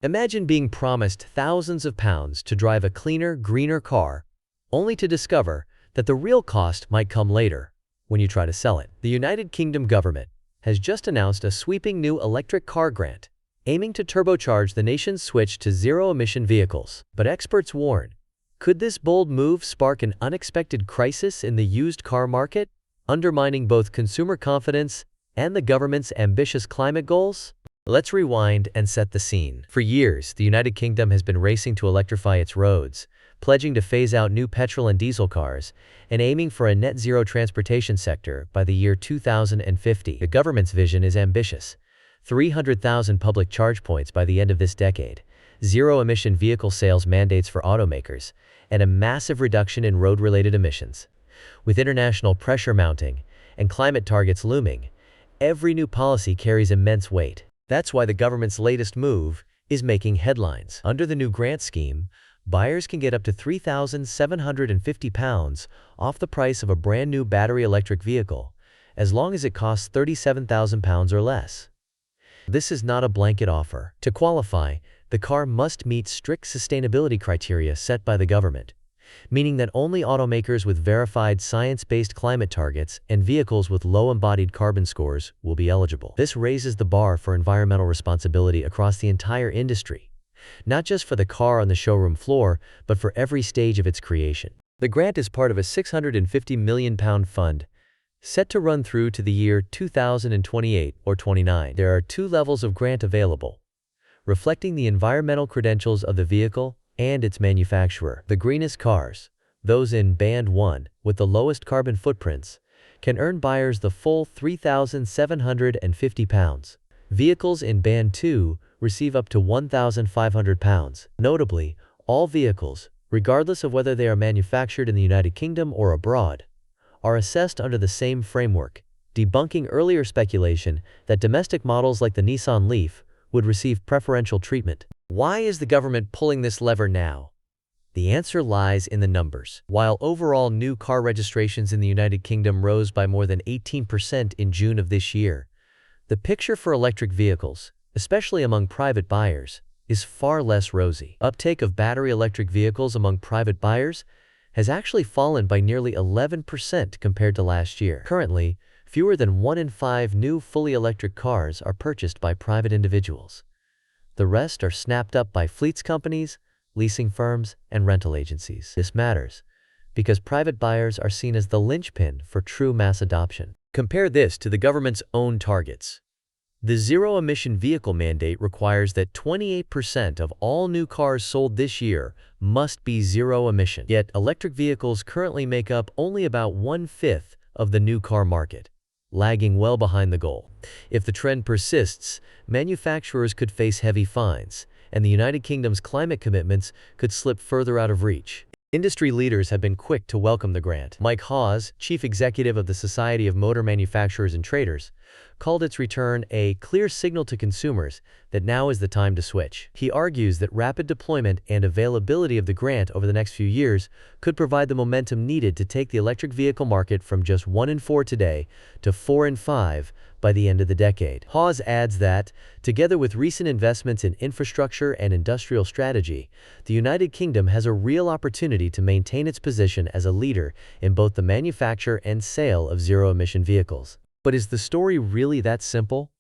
Imagine being promised thousands of pounds to drive a cleaner, greener car, only to discover that the real cost might come later, when you try to sell it. The United Kingdom government has just announced a sweeping new electric car grant, aiming to turbocharge the nation's switch to zero-emission vehicles. But experts warn, could this bold move spark an unexpected crisis in the used car market, undermining both consumer confidence and the government's ambitious climate goals? Let's rewind and set the scene. For years, the United Kingdom has been racing to electrify its roads, pledging to phase out new petrol and diesel cars, and aiming for a net-zero transportation sector by the year 2050. The government's vision is ambitious: 300,000 public charge points by the end of this decade, zero-emission vehicle sales mandates for automakers, and a massive reduction in road-related emissions. With international pressure mounting and climate targets looming, every new policy carries immense weight. That's why the government's latest move is making headlines. Under the new grant scheme, buyers can get up to £3,750 off the price of a brand new battery electric vehicle, as long as it costs £37,000 or less. This is not a blanket offer. To qualify, the car must meet strict sustainability criteria set by the government, meaning that only automakers with verified science-based climate targets and vehicles with low embodied carbon scores will be eligible. This raises the bar for environmental responsibility across the entire industry, not just for the car on the showroom floor, but for every stage of its creation. The grant is part of a £650 million fund, set to run through to the year 2028 or 29. There are two levels of grant available, reflecting the environmental credentials of the vehicle and its manufacturer. The greenest cars, those in Band 1 with the lowest carbon footprints, can earn buyers the full £3,750. Vehicles in Band 2 receive up to £1,500. Notably, all vehicles, regardless of whether they are manufactured in the United Kingdom or abroad, are assessed under the same framework, debunking earlier speculation that domestic models like the Nissan Leaf would receive preferential treatment. Why is the government pulling this lever now? The answer lies in the numbers. While overall new car registrations in the United Kingdom rose by more than 18% in June of this year, the picture for electric vehicles, especially among private buyers, is far less rosy. Uptake of battery electric vehicles among private buyers has actually fallen by nearly 11% compared to last year. Currently, fewer than 1 in 5 new fully electric cars are purchased by private individuals. The rest are snapped up by fleets companies, leasing firms, and rental agencies. This matters because private buyers are seen as the linchpin for true mass adoption. Compare this to the government's own targets. The zero-emission vehicle mandate requires that 28% of all new cars sold this year must be zero-emission. Yet, electric vehicles currently make up only about 1/5 of the new car market, lagging well behind the goal. If the trend persists, manufacturers could face heavy fines, and the United Kingdom's climate commitments could slip further out of reach. Industry leaders have been quick to welcome the grant. Mike Hawes, chief executive of the Society of Motor Manufacturers and Traders, called its return a clear signal to consumers that now is the time to switch. He argues that rapid deployment and availability of the grant over the next few years could provide the momentum needed to take the electric vehicle market from just 1 in 4 today to 4 in 5 by the end of the decade. Hawes adds that, together with recent investments in infrastructure and industrial strategy, the United Kingdom has a real opportunity to maintain its position as a leader in both the manufacture and sale of zero-emission vehicles. But is the story really that simple?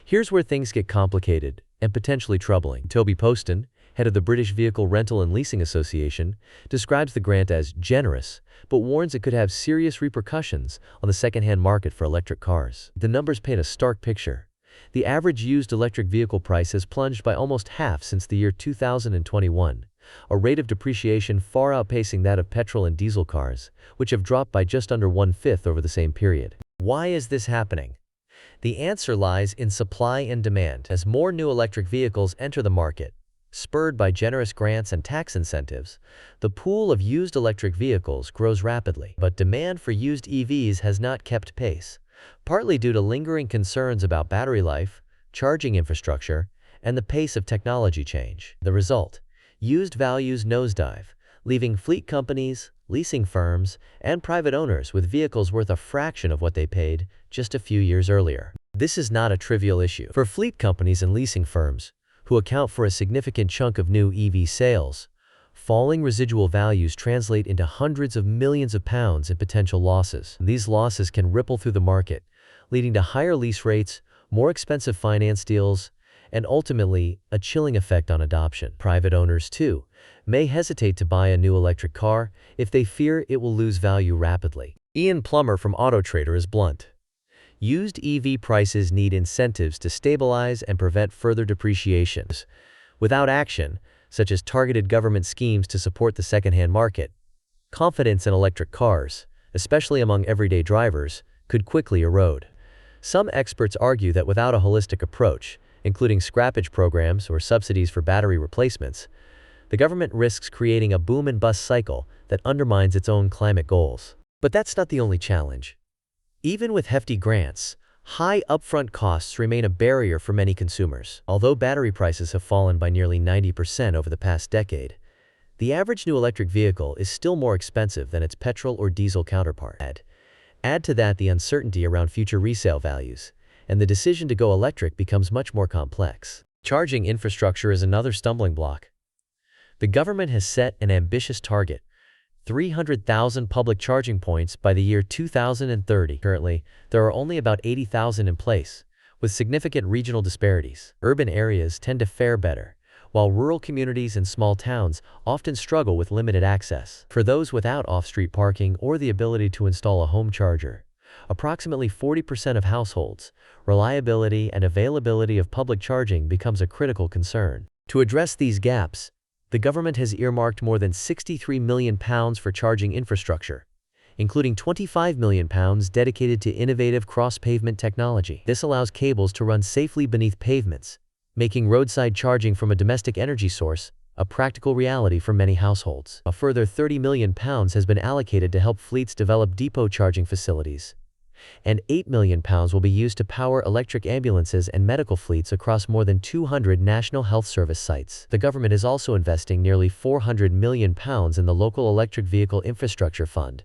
Here's where things get complicated and potentially troubling. Toby Poston, head of the British Vehicle Rental and Leasing Association, describes the grant as generous, but warns it could have serious repercussions on the second-hand market for electric cars. The numbers paint a stark picture. The average used electric vehicle price has plunged by almost half since the year 2021, a rate of depreciation far outpacing that of petrol and diesel cars, which have dropped by just under 1/5 over the same period. Why is this happening? The answer lies in supply and demand. As more new electric vehicles enter the market, spurred by generous grants and tax incentives, the pool of used electric vehicles grows rapidly. But demand for used EVs has not kept pace, partly due to lingering concerns about battery life, charging infrastructure, and the pace of technology change. The result: used values nosedive, leaving fleet companies, leasing firms, and private owners with vehicles worth a fraction of what they paid just a few years earlier. This is not a trivial issue. For fleet companies and leasing firms, who account for a significant chunk of new EV sales. Falling residual values translate into hundreds of millions of pounds in potential losses. These losses can ripple through the market, leading to higher lease rates, more expensive finance deals, and ultimately, a chilling effect on adoption. Private owners, too, may hesitate to buy a new electric car if they fear it will lose value rapidly. Ian Plummer from AutoTrader is blunt. Used EV prices need incentives to stabilize and prevent further depreciations. Without action, such as targeted government schemes to support the secondhand market, confidence in electric cars, especially among everyday drivers, could quickly erode. Some experts argue that without a holistic approach, including scrappage programs or subsidies for battery replacements, the government risks creating a boom and bust cycle that undermines its own climate goals. But that's not the only challenge. Even with hefty grants, high upfront costs remain a barrier for many consumers. Although battery prices have fallen by nearly 90% over the past decade, the average new electric vehicle is still more expensive than its petrol or diesel counterpart. Add to that the uncertainty around future resale values, and the decision to go electric becomes much more complex. Charging infrastructure is another stumbling block. The government has set an ambitious target: 300,000 public charging points by the year 2030. Currently, there are only about 80,000 in place, with significant regional disparities. Urban areas tend to fare better, while rural communities and small towns often struggle with limited access. For those without off-street parking or the ability to install a home charger, approximately 40% of households, reliability and availability of public charging becomes a critical concern. To address these gaps, the government has earmarked more than £63 million for charging infrastructure, including £25 million dedicated to innovative cross-pavement technology. This allows cables to run safely beneath pavements, making roadside charging from a domestic energy source a practical reality for many households. A further £30 million has been allocated to help fleets develop depot charging facilities, and £8 million will be used to power electric ambulances and medical fleets across more than 200 National Health Service sites. The government is also investing nearly £400 million in the local electric vehicle infrastructure fund,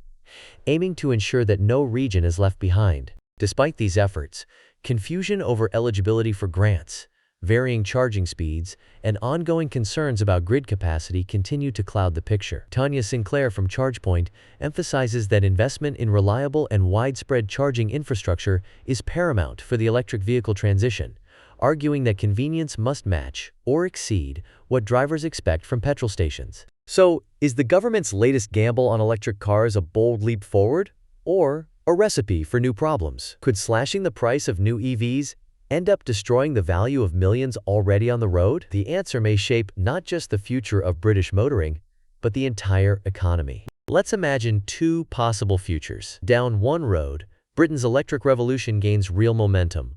aiming to ensure that no region is left behind. Despite these efforts, confusion over eligibility for grants, varying charging speeds, and ongoing concerns about grid capacity continue to cloud the picture. Tanya Sinclair from ChargePoint emphasizes that investment in reliable and widespread charging infrastructure is paramount for the electric vehicle transition, arguing that convenience must match or exceed what drivers expect from petrol stations. So, is the government's latest gamble on electric cars a bold leap forward, or a recipe for new problems? Could slashing the price of new EVs end up destroying the value of millions already on the road? The answer may shape not just the future of British motoring, but the entire economy. Let's imagine two possible futures. Down one road, Britain's electric revolution gains real momentum.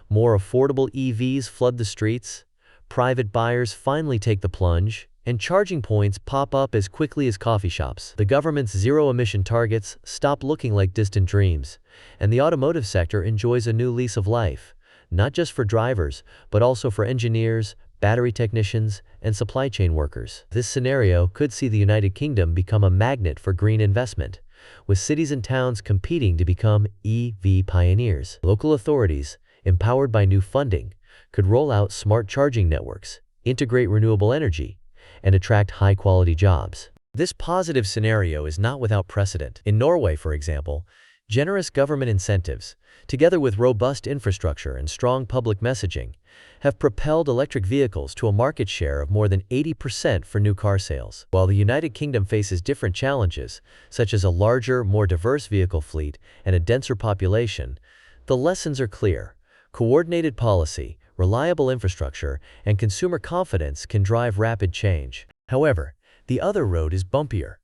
More affordable EVs flood the streets, private buyers finally take the plunge, and charging points pop up as quickly as coffee shops. The government's zero-emission targets stop looking like distant dreams, and the automotive sector enjoys a new lease of life, not just for drivers, but also for engineers, battery technicians, and supply chain workers. This scenario could see the United Kingdom become a magnet for green investment, with cities and towns competing to become EV pioneers. Local authorities, empowered by new funding, could roll out smart charging networks, integrate renewable energy, and attract high-quality jobs. This positive scenario is not without precedent. In Norway, for example, generous government incentives, together with robust infrastructure and strong public messaging, have propelled electric vehicles to a market share of more than 80% for new car sales. While the United Kingdom faces different challenges, such as a larger, more diverse vehicle fleet and a denser population, the lessons are clear. Coordinated policy, reliable infrastructure, and consumer confidence can drive rapid change. However, the other road is bumpier.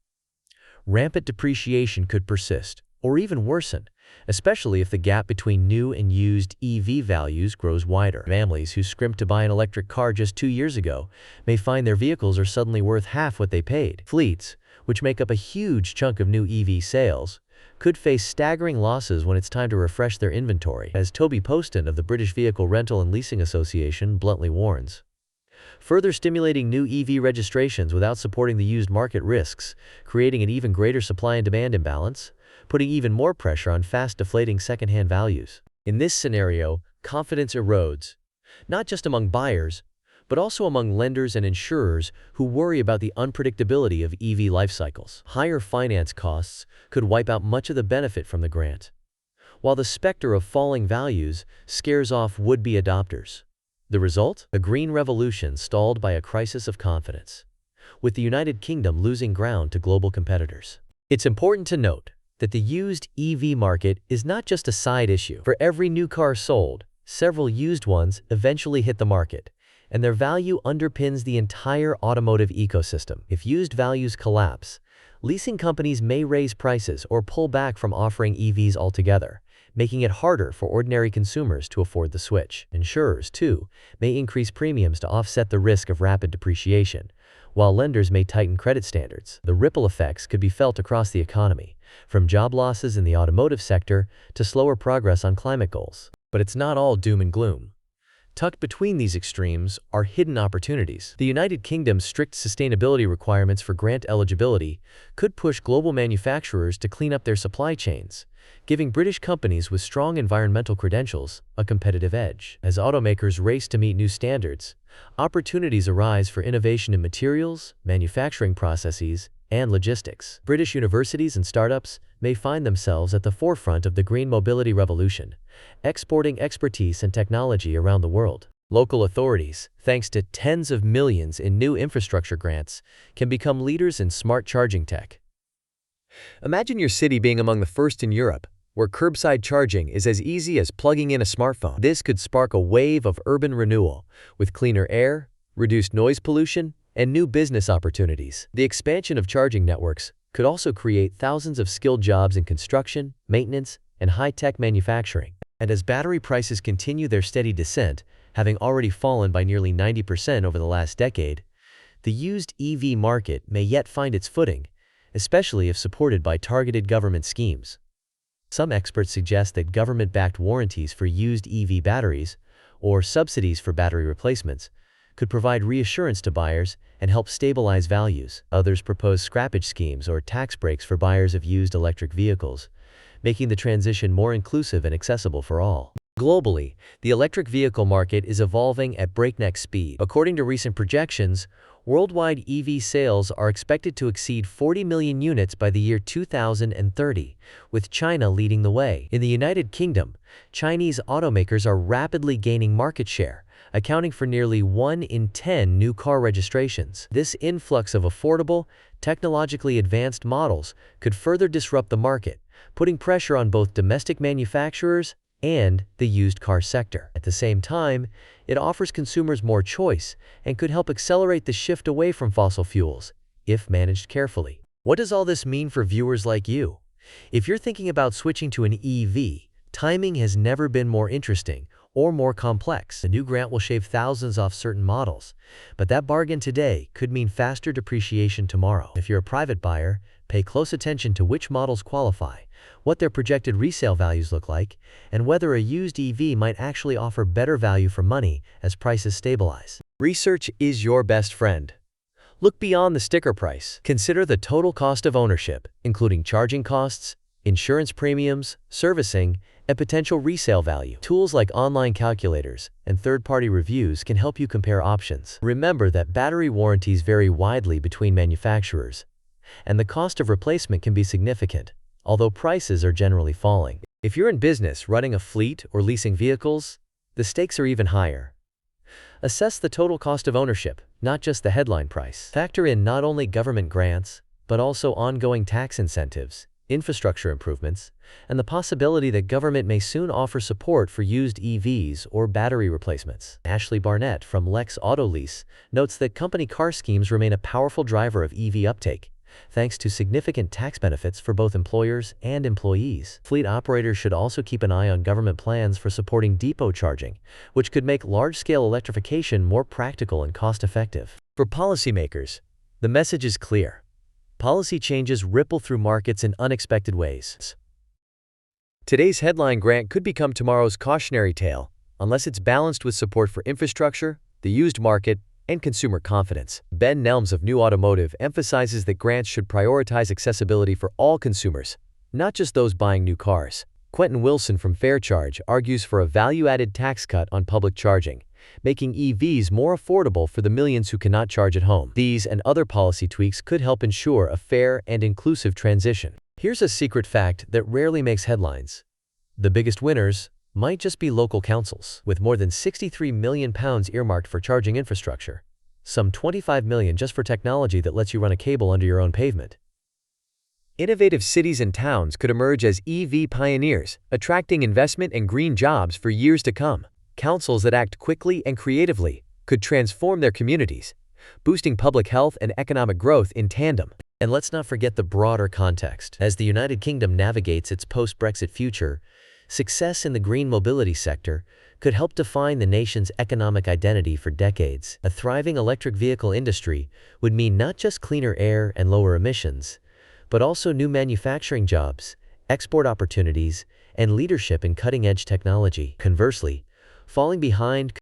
Rampant depreciation could persist, or even worsen, especially if the gap between new and used EV values grows wider. Families who scrimped to buy an electric car just 2 years ago may find their vehicles are suddenly worth half what they paid. Fleets, which make up a huge chunk of new EV sales, could face staggering losses when it's time to refresh their inventory, as Toby Poston of the British Vehicle Rental and Leasing Association bluntly warns. Further stimulating new EV registrations without supporting the used market risks, creating an even greater supply and demand imbalance, putting even more pressure on fast deflating secondhand values. In this scenario, confidence erodes, not just among buyers, but also among lenders and insurers who worry about the unpredictability of EV life cycles. Higher finance costs could wipe out much of the benefit from the grant, while the specter of falling values scares off would-be adopters. The result? A green revolution stalled by a crisis of confidence, with the United Kingdom losing ground to global competitors. It's important to note that the used EV market is not just a side issue. For every new car sold, several used ones eventually hit the market, and their value underpins the entire automotive ecosystem. If used values collapse, leasing companies may raise prices or pull back from offering EVs altogether, making it harder for ordinary consumers to afford the switch. Insurers, too, may increase premiums to offset the risk of rapid depreciation, while lenders may tighten credit standards. The ripple effects could be felt across the economy, from job losses in the automotive sector to slower progress on climate goals. But it's not all doom and gloom. Tucked between these extremes are hidden opportunities. The United Kingdom's strict sustainability requirements for grant eligibility could push global manufacturers to clean up their supply chains, giving British companies with strong environmental credentials a competitive edge. As automakers race to meet new standards, opportunities arise for innovation in materials, manufacturing processes, and logistics. British universities and startups may find themselves at the forefront of the green mobility revolution, exporting expertise and technology around the world. Local authorities, thanks to tens of millions in new infrastructure grants, can become leaders in smart charging tech. Imagine your city being among the first in Europe, where curbside charging is as easy as plugging in a smartphone. This could spark a wave of urban renewal, with cleaner air, reduced noise pollution, and new business opportunities. The expansion of charging networks could also create thousands of skilled jobs in construction, maintenance, and high-tech manufacturing. And as battery prices continue their steady descent, having already fallen by nearly 90% over the last decade, the used EV market may yet find its footing, especially if supported by targeted government schemes. Some experts suggest that government-backed warranties for used EV batteries, or subsidies for battery replacements, could provide reassurance to buyers and help stabilize values. Others propose scrappage schemes or tax breaks for buyers of used electric vehicles, making the transition more inclusive and accessible for all. Globally, the electric vehicle market is evolving at breakneck speed. According to recent projections, worldwide EV sales are expected to exceed 40 million units by the year 2030, with China leading the way. In the United Kingdom, Chinese automakers are rapidly gaining market share, accounting for nearly 1 in 10 new car registrations. This influx of affordable, technologically advanced models could further disrupt the market, putting pressure on both domestic manufacturers and the used car sector. At the same time, it offers consumers more choice and could help accelerate the shift away from fossil fuels, if managed carefully. What does all this mean for viewers like you? If you're thinking about switching to an EV, timing has never been more interesting or more complex. The new grant will shave thousands off certain models, but that bargain today could mean faster depreciation tomorrow. If you're a private buyer, pay close attention to which models qualify, what their projected resale values look like, and whether a used EV might actually offer better value for money as prices stabilize. Research is your best friend. Look beyond the sticker price. Consider the total cost of ownership, including charging costs, insurance premiums, servicing, and potential resale value. Tools like online calculators and third-party reviews can help you compare options. Remember that battery warranties vary widely between manufacturers, and the cost of replacement can be significant, although prices are generally falling. If you're in business running a fleet or leasing vehicles, the stakes are even higher. Assess the total cost of ownership, not just the headline price. Factor in not only government grants, but also ongoing tax incentives, infrastructure improvements, and the possibility that government may soon offer support for used EVs or battery replacements. Ashley Barnett from Lex Auto Lease notes that company car schemes remain a powerful driver of EV uptake, thanks to significant tax benefits for both employers and employees. Fleet operators should also keep an eye on government plans for supporting depot charging, which could make large-scale electrification more practical and cost-effective. For policymakers, the message is clear. Policy changes ripple through markets in unexpected ways. Today's headline grant could become tomorrow's cautionary tale, unless it's balanced with support for infrastructure, the used market, and consumer confidence. Ben Nelms of New Automotive emphasizes that grants should prioritize accessibility for all consumers, not just those buying new cars. Quentin Wilson from Faircharge argues for a value-added tax cut on public charging, making EVs more affordable for the millions who cannot charge at home. These and other policy tweaks could help ensure a fair and inclusive transition. Here's a secret fact that rarely makes headlines. The biggest winners might just be local councils, with more than £63 million earmarked for charging infrastructure. Some $25 million just for technology that lets you run a cable under your own pavement. Innovative cities and towns could emerge as EV pioneers, attracting investment and green jobs for years to come. Councils that act quickly and creatively could transform their communities, boosting public health and economic growth in tandem. And let's not forget the broader context. As the United Kingdom navigates its post-Brexit future, success in the green mobility sector could help define the nation's economic identity for decades. A thriving electric vehicle industry would mean not just cleaner air and lower emissions, but also new manufacturing jobs, export opportunities, and leadership in cutting-edge technology. Conversely, falling behind